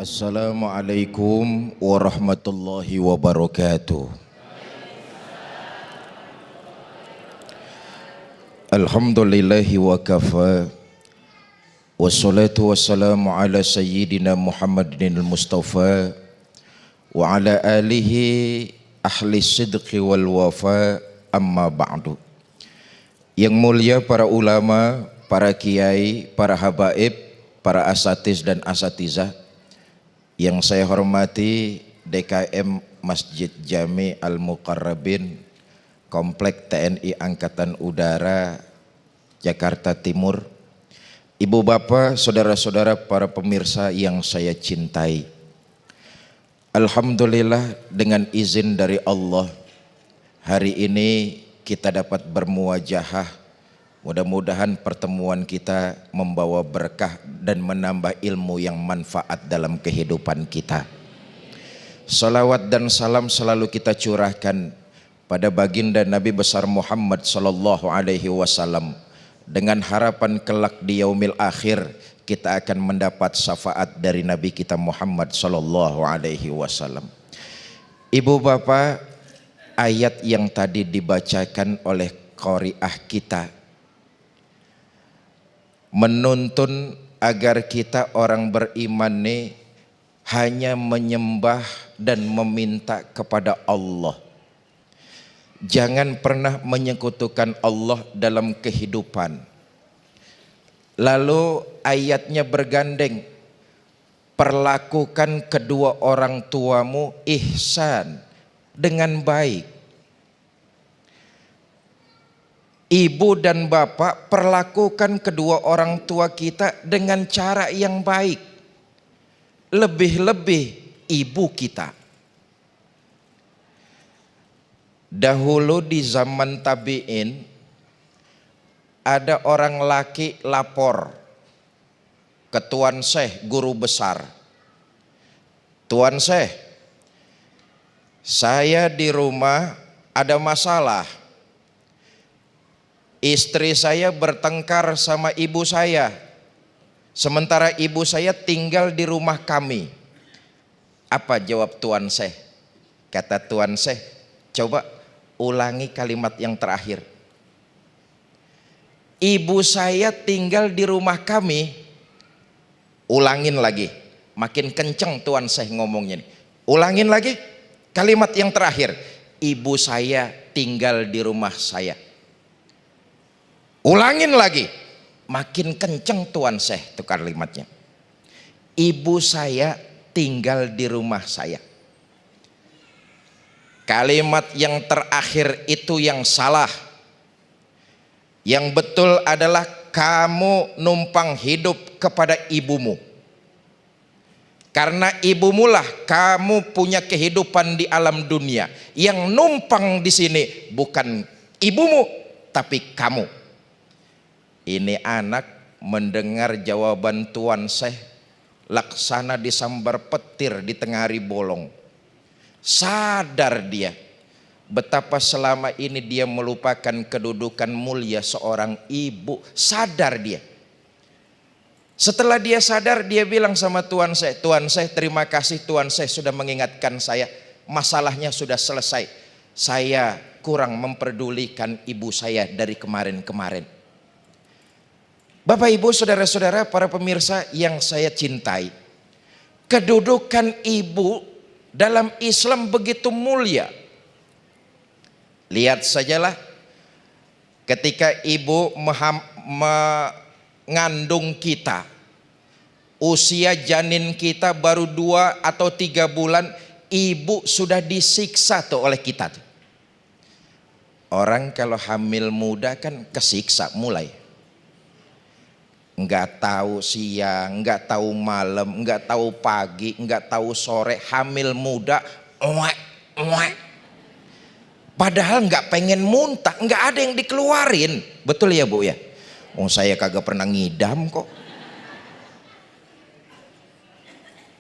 Assalamualaikum warahmatullahi wabarakatuh. Alhamdulillahi wa kafa. Wassalatu wassalamu ala sayyidina Muhammadin al-Mustafa wa ala alihi ahli sidqi wal wafa, amma ba'du. Yang mulia para ulama, para kiai, para habaib, para asatiz dan asatizah, yang saya hormati DKM Masjid Jami Al-Muqarrabin, Komplek TNI Angkatan Udara Jakarta Timur, ibu bapak, saudara-saudara, para pemirsa yang saya cintai. Alhamdulillah, dengan izin dari Allah, hari ini kita dapat bermuwajahah. Mudah-mudahan pertemuan kita membawa berkah dan menambah ilmu yang manfaat dalam kehidupan kita. Salawat dan salam selalu kita curahkan pada baginda Nabi besar Muhammad sallallahu alaihi wasallam, dengan harapan kelak di yaumil akhir kita akan mendapat syafaat dari Nabi kita Muhammad sallallahu alaihi wasallam. Ibu bapak, ayat yang tadi dibacakan oleh qari'ah kita menuntun agar kita orang beriman nih hanya menyembah dan meminta kepada Allah. Jangan pernah menyekutukan Allah dalam kehidupan. Lalu ayatnya bergandeng, perlakukan kedua orang tuamu ihsan, dengan baik. Ibu dan bapak, perlakukan kedua orang tua kita dengan cara yang baik. Lebih-lebih ibu kita. Dahulu di zaman tabi'in, ada orang laki lapor ke Tuan Syekh, guru besar. Tuan Syekh, saya di rumah ada masalah. Istri saya bertengkar sama ibu saya, sementara ibu saya tinggal di rumah kami. Apa jawab Tuan Syekh? Kata Tuan Syekh, coba ulangi kalimat yang terakhir. Ibu saya tinggal di rumah kami. Ulangin lagi, makin kenceng Tuan Syekh ngomongnya. Ulangin lagi kalimat yang terakhir. Ibu saya tinggal di rumah saya. Ulangin lagi, makin kenceng Tuan Syekh itu kalimatnya. Ibu saya tinggal di rumah saya. Kalimat yang terakhir itu yang salah. Yang betul adalah kamu numpang hidup kepada ibumu. Karena ibumu lah kamu punya kehidupan di alam dunia. Yang numpang di sini bukan ibumu tapi kamu. Ini anak mendengar jawaban Tuan Syekh laksana disambar petir di tengah hari bolong. Sadar dia betapa selama ini dia melupakan kedudukan mulia seorang ibu. Sadar dia. Setelah dia sadar, dia bilang sama Tuan Syekh, Tuan Syekh, terima kasih Tuan Syekh sudah mengingatkan saya. Masalahnya sudah selesai. Saya kurang memperdulikan ibu saya dari kemarin-kemarin. Bapak ibu saudara-saudara para pemirsa yang saya cintai, kedudukan ibu dalam Islam begitu mulia. Lihat sajalah ketika ibu mengandung kita, usia janin kita baru 2 atau 3 bulan, ibu sudah disiksa tuh oleh kita. Orang kalau hamil muda kan kesiksa mulai. Enggak tahu siang, enggak tahu malam, enggak tahu pagi, enggak tahu sore, hamil muda, padahal enggak pengen muntah, enggak ada yang dikeluarin. Betul ya Bu ya? Oh, saya kagak pernah ngidam kok.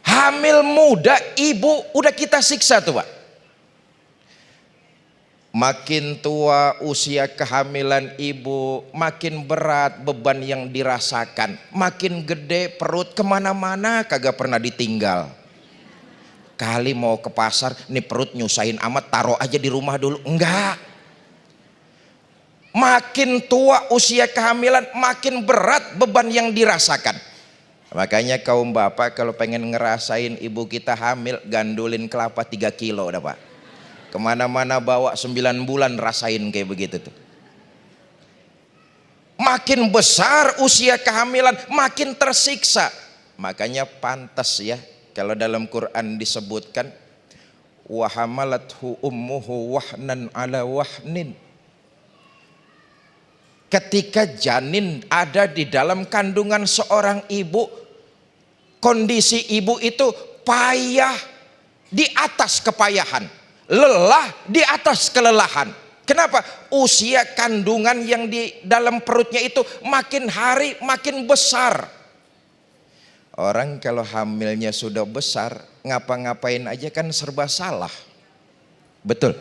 Hamil muda ibu udah kita siksa tuh Pak. Makin tua usia kehamilan ibu, makin berat beban yang dirasakan. Makin gede perut, kemana-mana kagak pernah ditinggal. Kali mau ke pasar, nih perut nyusahin amat, taruh aja di rumah dulu. Enggak. Makin tua usia kehamilan, makin berat beban yang dirasakan. Makanya kaum bapak kalau pengen ngerasain ibu kita hamil, gandulin kelapa 3 kilo dah pak. Kemana-mana bawa 9 bulan rasain kayak begitu tuh. Makin besar usia kehamilan makin tersiksa. Makanya pantas ya kalau dalam Quran disebutkan wa hamalathu ummuhu wahnan ala wahnin. Ketika janin ada di dalam kandungan seorang ibu, kondisi ibu itu payah di atas kepayahan, lelah di atas kelelahan. Kenapa? Usia kandungan yang di dalam perutnya itu makin hari makin besar. Orang kalau hamilnya sudah besar, ngapa-ngapain aja kan serba salah. Betul?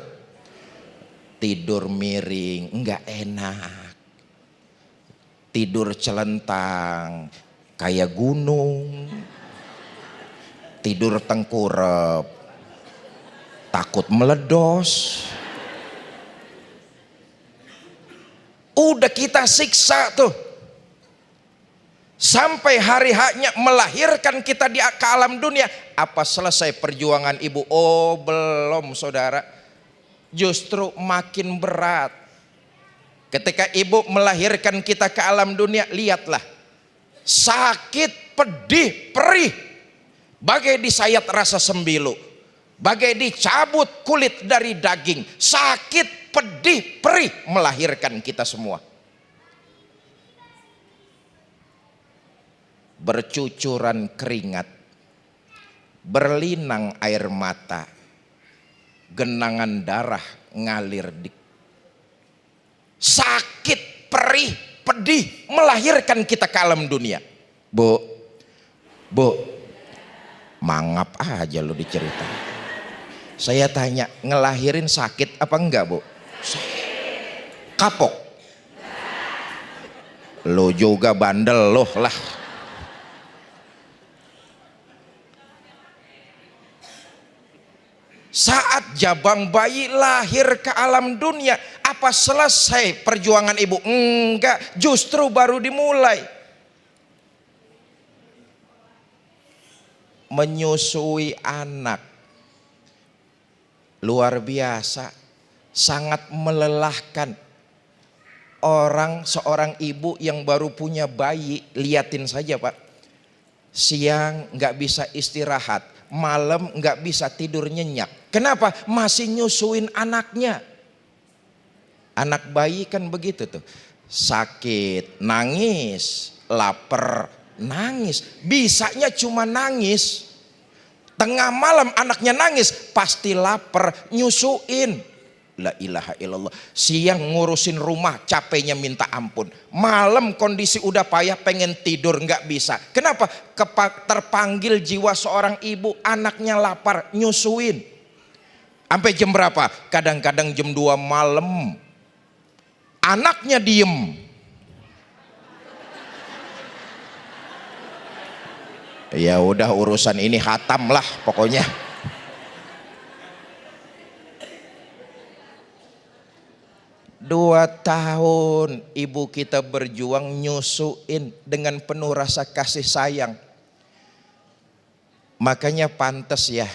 Tidur miring, enggak enak. Tidur celentang, kayak gunung. Tidur tengkurap, takut meledos. Udah kita siksa tuh. Sampai hari haknya melahirkan kita di ke alam dunia. Apa selesai perjuangan ibu? Oh belum saudara. Justru makin berat. Ketika ibu melahirkan kita ke alam dunia, lihatlah. Sakit, pedih, perih. Bagai disayat rasa sembilu. Bagai dicabut kulit dari daging. Sakit, pedih, perih melahirkan kita semua. Bercucuran keringat, berlinang air mata, genangan darah ngalir di. Sakit, perih, pedih melahirkan kita ke alam dunia. Bu, mangap aja lu diceritain. Saya tanya, ngelahirin sakit apa enggak bu? Kapok? Lo juga bandel loh lah. Saat jabang bayi lahir ke alam dunia, apa selesai perjuangan ibu? Enggak, justru baru dimulai. Menyusui anak luar biasa, sangat melelahkan. Seorang ibu yang baru punya bayi, liatin saja pak, siang nggak bisa istirahat, malam nggak bisa tidur nyenyak. Kenapa? Masih nyusuin anaknya. Anak bayi kan begitu tuh, sakit nangis, lapar nangis, bisanya cuma nangis. Tengah malam anaknya nangis, pasti lapar, nyusuin. La ilaha illallah. Siang ngurusin rumah, capeknya minta ampun. Malam kondisi udah payah, pengen tidur nggak bisa. Kenapa? Terpanggil jiwa seorang ibu, anaknya lapar, nyusuin. Sampai jam berapa? Kadang-kadang jam 2 malam. Anaknya diem. Ya udah urusan ini hatam lah pokoknya. Dua tahun ibu kita berjuang nyusuin dengan penuh rasa kasih sayang. Makanya pantas ya,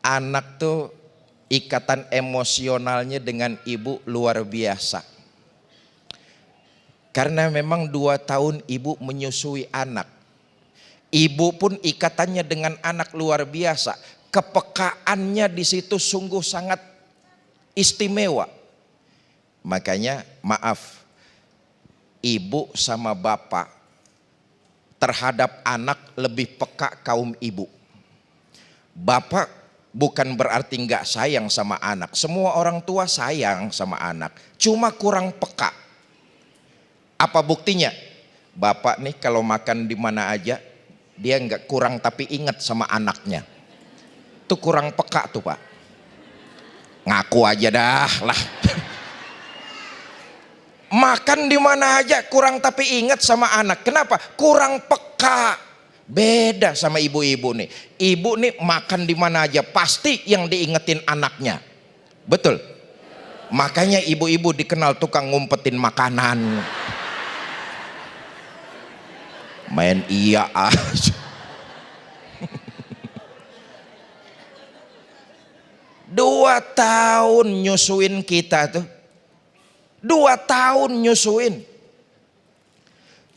anak tuh ikatan emosionalnya dengan ibu luar biasa. Karena memang 2 tahun ibu menyusui anak. Ibu pun ikatannya dengan anak luar biasa. Kepekaannya di situ sungguh sangat istimewa. Makanya maaf, ibu sama bapak terhadap anak lebih peka kaum ibu. Bapak bukan berarti nggak sayang sama anak. Semua orang tua sayang sama anak, cuma kurang peka. Apa buktinya? Bapak nih kalau makan di mana aja, dia nggak kurang tapi ingat sama anaknya. Itu kurang peka tuh pak. Ngaku aja dah lah. Makan di mana aja kurang tapi ingat sama anak. Kenapa? Kurang peka. Beda sama ibu-ibu nih. Ibu nih makan di mana aja pasti yang diingetin anaknya. Betul. Makanya ibu-ibu dikenal tukang ngumpetin makanan. Main iya aja. 2 tahun nyusuin kita tuh. 2 tahun nyusuin.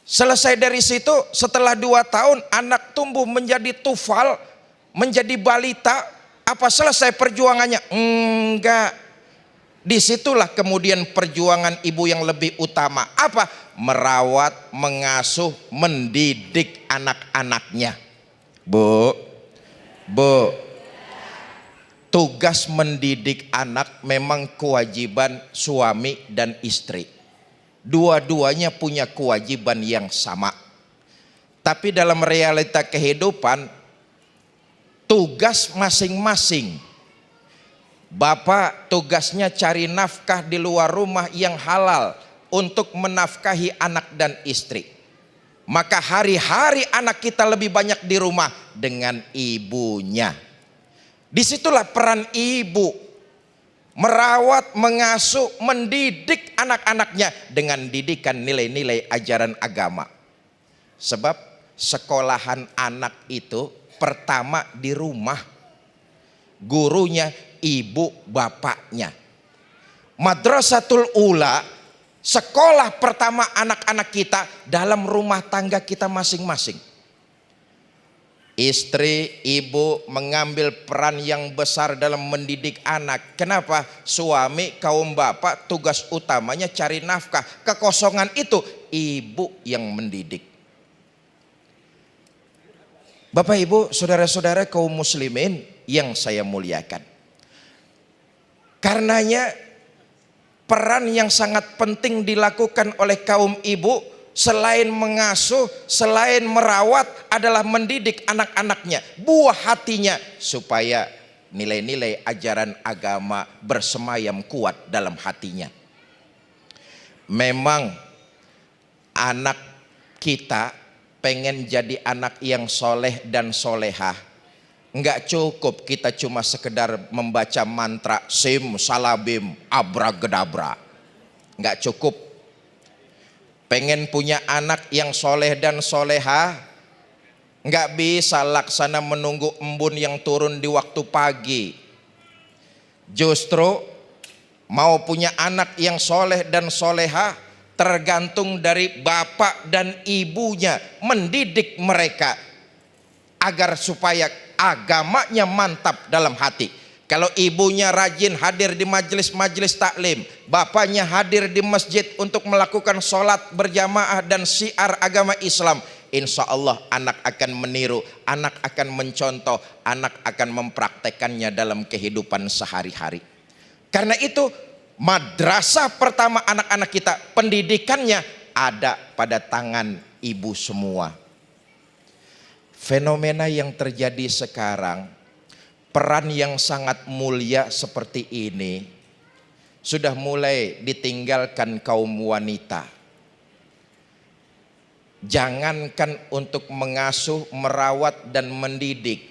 Selesai dari situ, setelah 2 tahun anak tumbuh menjadi tufal, menjadi balita. Apa selesai perjuangannya? Enggak. Disitulah kemudian perjuangan ibu yang lebih utama. Apa? Merawat, mengasuh, mendidik anak-anaknya. Bu, tugas mendidik anak memang kewajiban suami dan istri. Dua-duanya punya kewajiban yang sama. Tapi dalam realita kehidupan, tugas masing-masing. Bapak tugasnya cari nafkah di luar rumah yang halal untuk menafkahi anak dan istri. Maka hari-hari anak kita lebih banyak di rumah dengan ibunya. Disitulah peran ibu merawat, mengasuh, mendidik anak-anaknya dengan didikan nilai-nilai ajaran agama. Sebab sekolahan anak itu pertama di rumah, gurunya ibu bapaknya. Madrasatul Ula, sekolah pertama anak-anak kita dalam rumah tangga kita masing-masing. Istri, ibu mengambil peran yang besar dalam mendidik anak. Kenapa? Suami, kaum bapak tugas utamanya cari nafkah. Kekosongan itu ibu yang mendidik. Bapak ibu, saudara-saudara kaum muslimin yang saya muliakan. Karenanya peran yang sangat penting dilakukan oleh kaum ibu selain mengasuh, selain merawat adalah mendidik anak-anaknya, buah hatinya supaya nilai-nilai ajaran agama bersemayam kuat dalam hatinya. Memang anak kita pengen jadi anak yang soleh dan solehah. Enggak cukup kita cuma sekedar membaca mantra sim salabim abragedabra. Enggak cukup. Pengen punya anak yang soleh dan soleha, nggak bisa laksana menunggu embun yang turun di waktu pagi. Justru mau punya anak yang soleh dan soleha tergantung dari bapak dan ibunya mendidik mereka agar supaya agamanya mantap dalam hati. Kalau ibunya rajin hadir di majelis-majelis taklim, bapaknya hadir di masjid untuk melakukan sholat berjamaah dan syiar agama Islam, insya Allah anak akan meniru, anak akan mencontoh, anak akan mempraktekannya dalam kehidupan sehari-hari. Karena itu madrasah pertama anak-anak kita, pendidikannya ada pada tangan ibu semua. Fenomena yang terjadi sekarang, peran yang sangat mulia seperti ini sudah mulai ditinggalkan kaum wanita. Jangankan untuk mengasuh, merawat dan mendidik,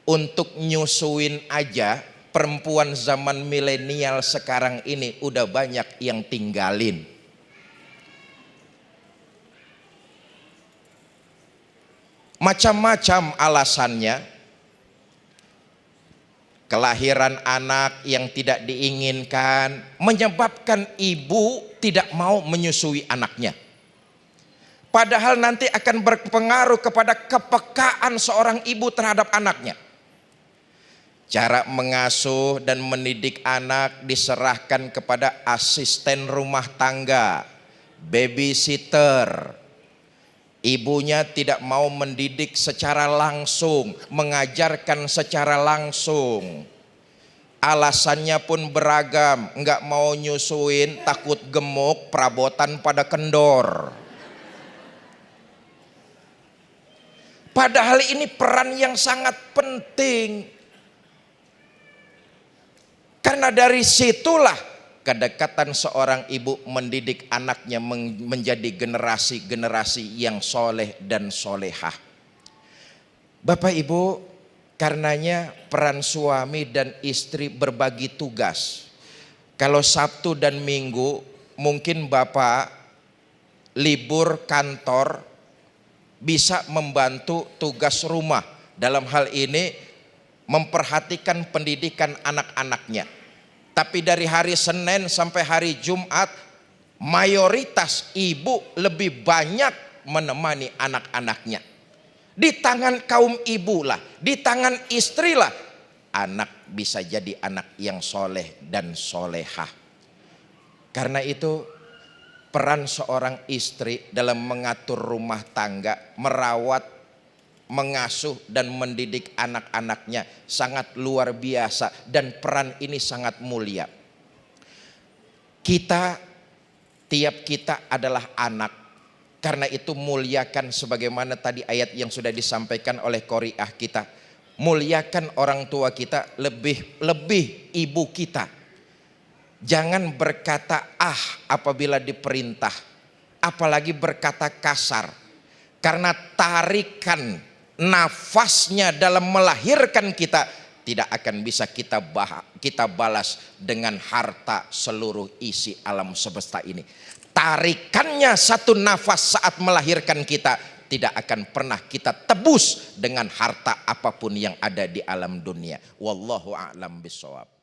untuk nyusuin aja perempuan zaman milenial sekarang ini udah banyak yang tinggalin. Macam-macam alasannya. Kelahiran anak yang tidak diinginkan menyebabkan ibu tidak mau menyusui anaknya. Padahal nanti akan berpengaruh kepada kepekaan seorang ibu terhadap anaknya. Cara mengasuh dan mendidik anak diserahkan kepada asisten rumah tangga, babysitter. Ibunya tidak mau mendidik secara langsung, mengajarkan secara langsung. Alasannya pun beragam, enggak mau nyusuin, takut gemuk, perabotan pada kendor. Padahal ini peran yang sangat penting. Karena dari situlah kedekatan seorang ibu mendidik anaknya menjadi generasi-generasi yang soleh dan solehah. Bapak Ibu, karenanya peran suami dan istri berbagi tugas. Kalau Sabtu dan Minggu mungkin Bapak libur kantor bisa membantu tugas rumah. Dalam hal ini memperhatikan pendidikan anak-anaknya. Tapi dari hari Senin sampai hari Jumat, mayoritas ibu lebih banyak menemani anak-anaknya. Di tangan kaum ibu lah, di tangan istri lah, anak bisa jadi anak yang soleh dan solehah. Karena itu peran seorang istri dalam mengatur rumah tangga, merawat, mengasuh dan mendidik anak-anaknya sangat luar biasa, dan peran ini sangat mulia. Tiap kita adalah anak. Karena itu muliakan sebagaimana tadi ayat yang sudah disampaikan oleh qori'ah kita. Muliakan orang tua kita lebih ibu kita. Jangan berkata apabila diperintah, apalagi berkata kasar. Karena tarikan nafasnya dalam melahirkan kita tidak akan bisa kita balas dengan harta seluruh isi alam semesta ini. Tarikannya satu nafas saat melahirkan kita tidak akan pernah kita tebus dengan harta apapun yang ada di alam dunia. Wallahu a'lam bishawab.